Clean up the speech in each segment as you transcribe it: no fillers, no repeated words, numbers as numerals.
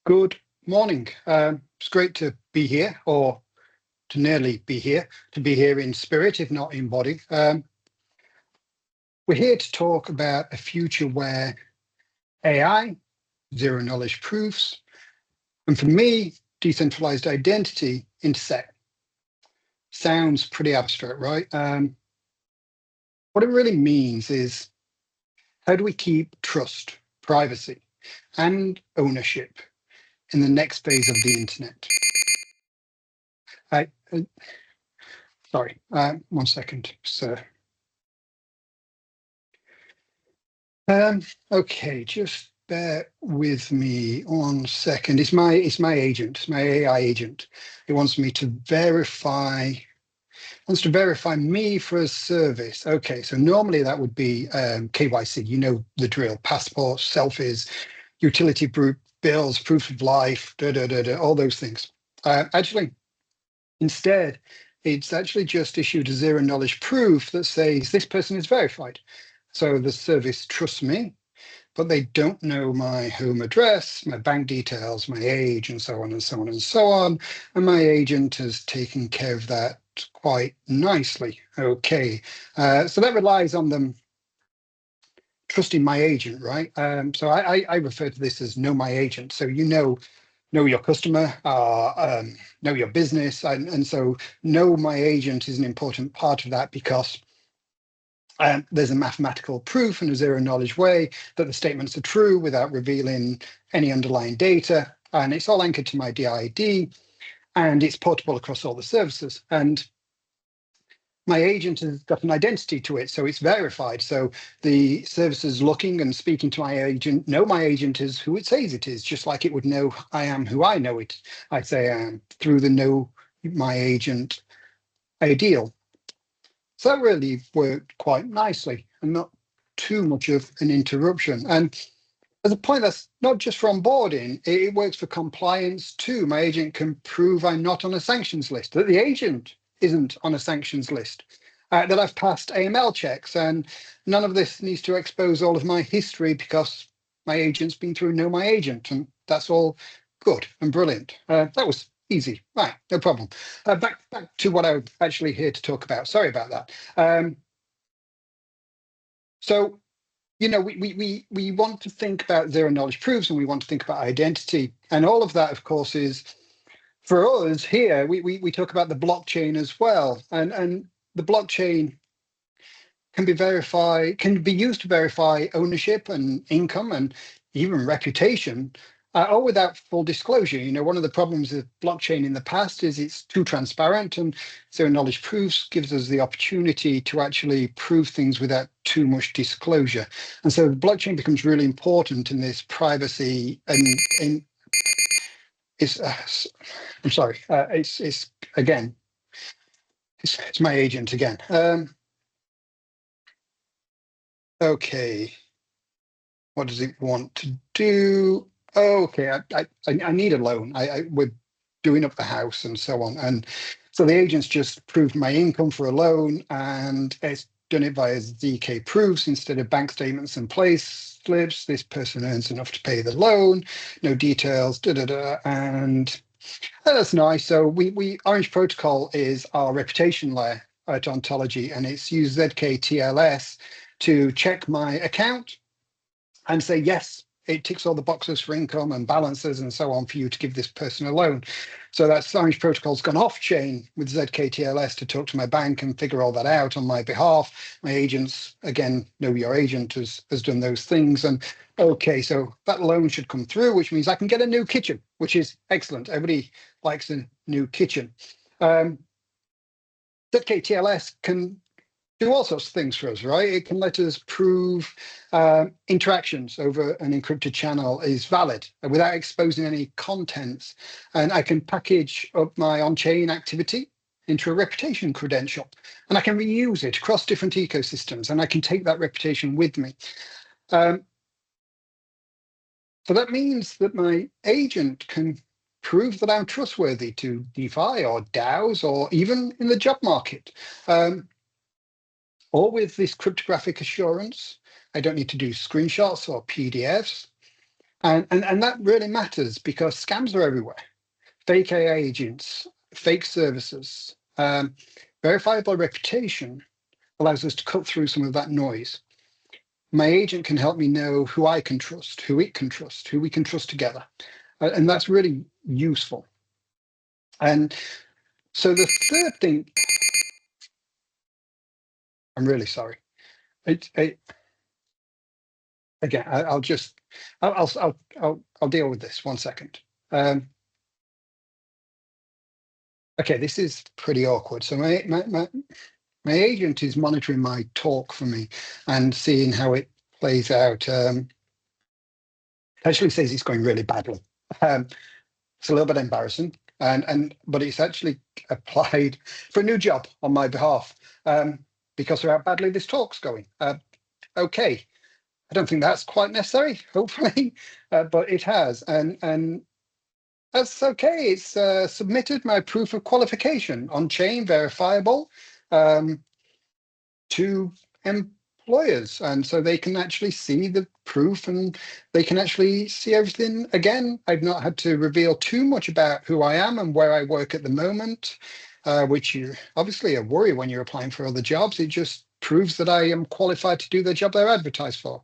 Good morning. It's great to be here, or to nearly be here, to be here in spirit, if not in body. We're here to talk about a future where AI, zero knowledge proofs, and for me, decentralized identity intersect. Sounds pretty abstract, right? What it really means is, how do we keep trust, privacy, and ownership in the next phase of the internet? Sorry, 1 second, sir. Okay, just bear with me 1 second. It's my agent, my AI agent. It wants me to verify, me for a service. Okay, so normally that would be KYC. You know the drill: passports, selfies, utility bills, proof of life, all those things. Actually, instead, it's actually just issued a zero knowledge proof that says this person is verified. So the service trusts me, but they don't know my home address, my bank details, my age, and so on and so on and so on. And my agent has taken care of that quite nicely. Okay, so that relies on them trusting my agent, right? So I refer to this as know my agent. So know your customer, know your business, and so know my agent is an important part of that, because there's a mathematical proof in a zero knowledge way that the statements are true without revealing any underlying data. And it's all anchored to my DID, and it's portable across all the services. And my agent has got an identity to it, so it's verified. So the services looking and speaking to my agent know my agent is who it says it is, just like it would know I am who I know it. I say I am through the know my agent ideal. So that really worked quite nicely and not too much of an interruption. And as a point, that's not just for onboarding, it works for compliance too. My agent can prove I'm not on a sanctions list, that the agent isn't on a sanctions list, that I've passed AML checks, and none of this needs to expose all of my history because my agent's been through Know My Agent, and that's all good and brilliant. That was easy, right? No problem. Back to what I'm actually here to talk about. Sorry about that. So, you know, we want to think about zero knowledge proofs, and we want to think about identity, and all of that, of course, is for us here. We talk about the blockchain as well, and the blockchain can be used to verify ownership and income and even reputation, all without full disclosure. You know, one of the problems with blockchain in the past is it's too transparent, and zero knowledge proofs gives us the opportunity to actually prove things without too much disclosure. And so the blockchain becomes really important in this privacy and it's I'm sorry, it's again, it's my agent again. Okay, what does it want to do? Okay, I need a loan. We're doing up the house and so on, and so the agent's just proved my income for a loan, and it's done it via ZK proofs instead of bank statements and place slips. This person earns enough to pay the loan, no details, and that's nice. So we Orange Protocol is our reputation layer at Ontology, and it's used ZKTLS to check my account and say, yes, it ticks all the boxes for income and balances and so on for you to give this person a loan. So that's Orange Protocol's gone off chain with ZKTLS to talk to my bank and figure all that out on my behalf. My agents, again, know your agent has done those things. And okay, so that loan should come through, which means I can get a new kitchen, which is excellent. Everybody likes a new kitchen. ZKTLS can do all sorts of things for us, right? It can let us prove interactions over an encrypted channel is valid without exposing any contents. And I can package up my on-chain activity into a reputation credential, and I can reuse it across different ecosystems, and I can take that reputation with me. So that means that my agent can prove that I'm trustworthy to DeFi or DAOs or even in the job market. Or with this cryptographic assurance, I don't need to do screenshots or PDFs. And that really matters because scams are everywhere. Fake AI agents, fake services, verifiable reputation allows us to cut through some of that noise. My agent can help me know who I can trust, who it can trust, who we can trust together. And that's really useful. And so the third thing, I'm really sorry. Again, I'll deal with this 1 second. Okay, this is pretty awkward. So my agent is monitoring my talk for me and seeing how it plays out. Actually says it's going really badly. It's a little bit embarrassing, but it's actually applied for a new job on my behalf because of how badly this talk's going. Okay, I don't think that's quite necessary, hopefully, but it has, and that's okay. It's submitted my proof of qualification on chain, verifiable, to employers, and so they can actually see the proof and they can actually see everything. Again, I've not had to reveal too much about who I am and where I work at the moment, which you obviously a worry when you're applying for other jobs. It just proves that I am qualified to do the job they're advertised for.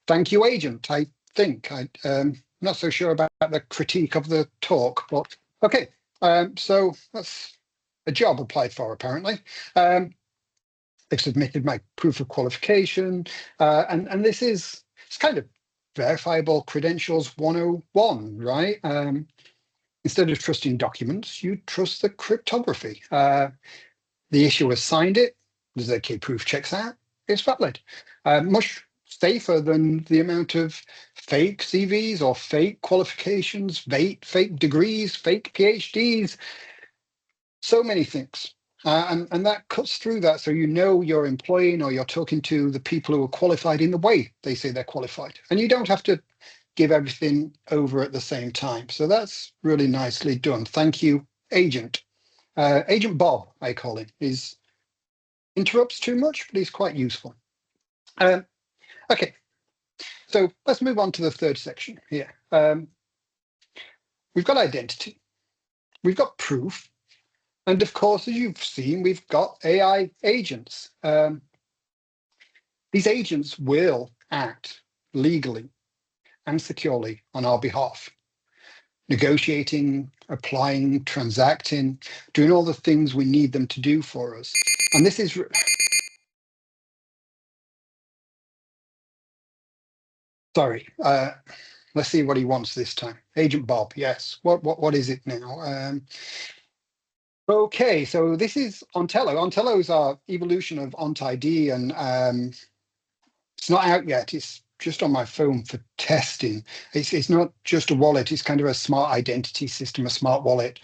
Thank you, agent. I think I'm not so sure about the critique of the talk, but okay. So that's a job applied for, apparently. They've submitted my proof of qualification, and it's kind of verifiable credentials 101, right? Instead of trusting documents, you trust the cryptography. The issuer signed it, the ZK proof checks out, it's valid. Much safer than the amount of fake CVs or fake qualifications, fake degrees, fake PhDs, so many things. And that cuts through that, so you know you're employing or you're talking to the people who are qualified in the way they say they're qualified. And you don't have to give everything over at the same time. So that's really nicely done. Thank you, agent. Agent Bob, I call him. He interrupts too much, but he's quite useful. Okay, so let's move on to the third section here. We've got identity. We've got proof. And of course, as you've seen, we've got AI agents. These agents will act legally and securely on our behalf, negotiating, applying, transacting, doing all the things we need them to do for us. And this is... Sorry, let's see what he wants this time. Agent Bob, yes. What is it now? Okay, so this is Ontello. Ontello is our evolution of OntID, and it's not out yet. It's just on my phone for testing. It's not just a wallet. It's kind of a smart identity system, a smart wallet,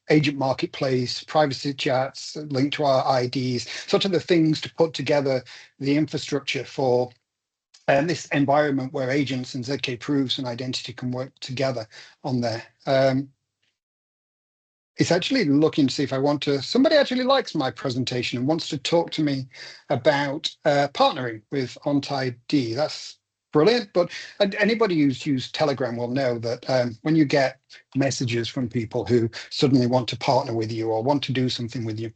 agent marketplace, privacy chats linked to our IDs, sort of the things to put together the infrastructure for this environment where agents and ZK proofs and identity can work together on there. It's actually looking to see if I want to, somebody actually likes my presentation and wants to talk to me about partnering with OntID. That's brilliant. But anybody who's used Telegram will know that when you get messages from people who suddenly want to partner with you or want to do something with you,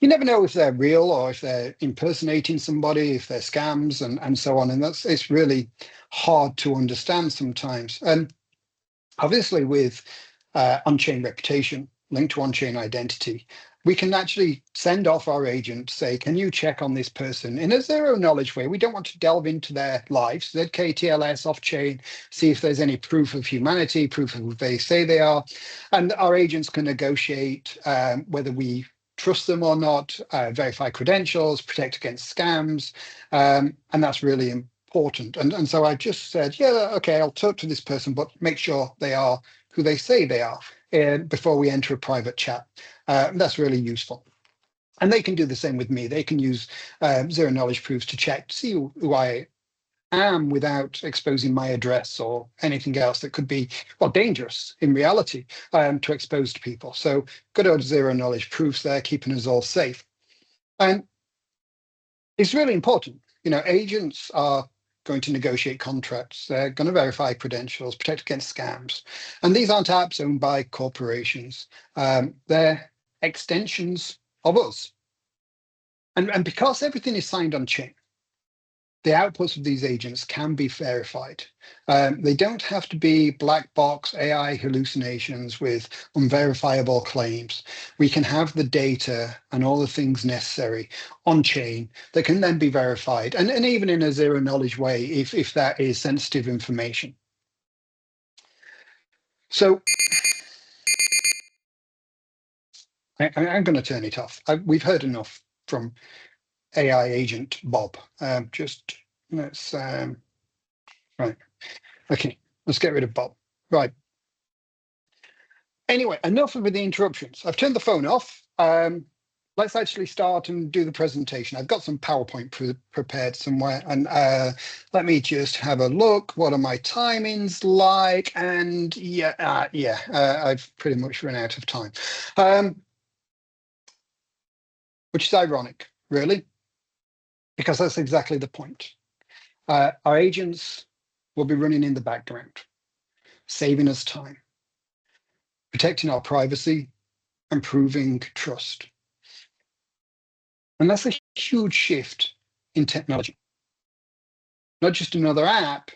you never know if they're real or if they're impersonating somebody, if they're scams and so on. And it's really hard to understand sometimes. And obviously with on-chain reputation, linked to on-chain identity, we can actually send off our agent, say, can you check on this person in a zero knowledge way? We don't want to delve into their lives, ZK, TLS, off-chain, see if there's any proof of humanity, proof of who they say they are. And our agents can negotiate whether we trust them or not, verify credentials, protect against scams, and that's really important. And so I just said, yeah, okay, I'll talk to this person, but make sure they are who they say they are before we enter a private chat. That's really useful. And they can do the same with me. They can use zero knowledge proofs to check, to see who I am without exposing my address or anything else that could be, well, dangerous in reality to expose to people. So good old zero knowledge proofs there, keeping us all safe. And it's really important. You know, agents are going to negotiate contracts. They're going to verify credentials, protect against scams. And these aren't apps owned by corporations. They're extensions of us. And because everything is signed on chain, the outputs of these agents can be verified. They don't have to be black box AI hallucinations with unverifiable claims. We can have the data and all the things necessary on chain that can then be verified, and even in a zero knowledge way if that is sensitive information. So I'm going to turn it off. We've heard enough from AI agent Bob. Just let's right. Okay, let's get rid of Bob. Right. Anyway, enough of the interruptions. I've turned the phone off. Let's actually start and do the presentation. I've got some PowerPoint prepared somewhere, and let me just have a look. What are my timings like? And I've pretty much run out of time, which is ironic, really, because that's exactly the point. Our agents will be running in the background, saving us time, protecting our privacy, improving trust. And that's a huge shift in technology. Not just another app,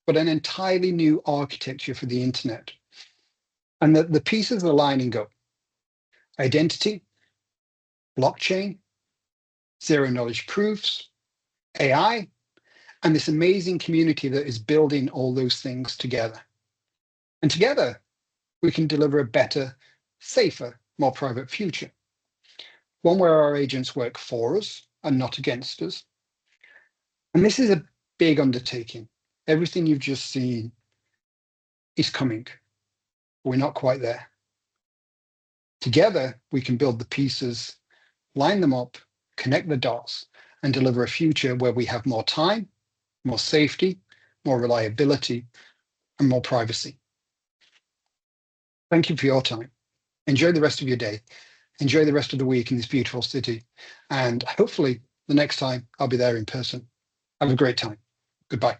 but an entirely new architecture for the internet. And the pieces are lining up. Identity, blockchain, zero knowledge proofs, AI, and this amazing community that is building all those things together. And together, we can deliver a better, safer, more private future. One where our agents work for us and not against us. And this is a big undertaking. Everything you've just seen is coming. We're not quite there. Together, we can build the pieces, line them up, connect the dots, and deliver a future where we have more time, more safety, more reliability, and more privacy. Thank you for your time. Enjoy the rest of your day. Enjoy the rest of the week in this beautiful city. And hopefully the next time I'll be there in person. Have a great time. Goodbye.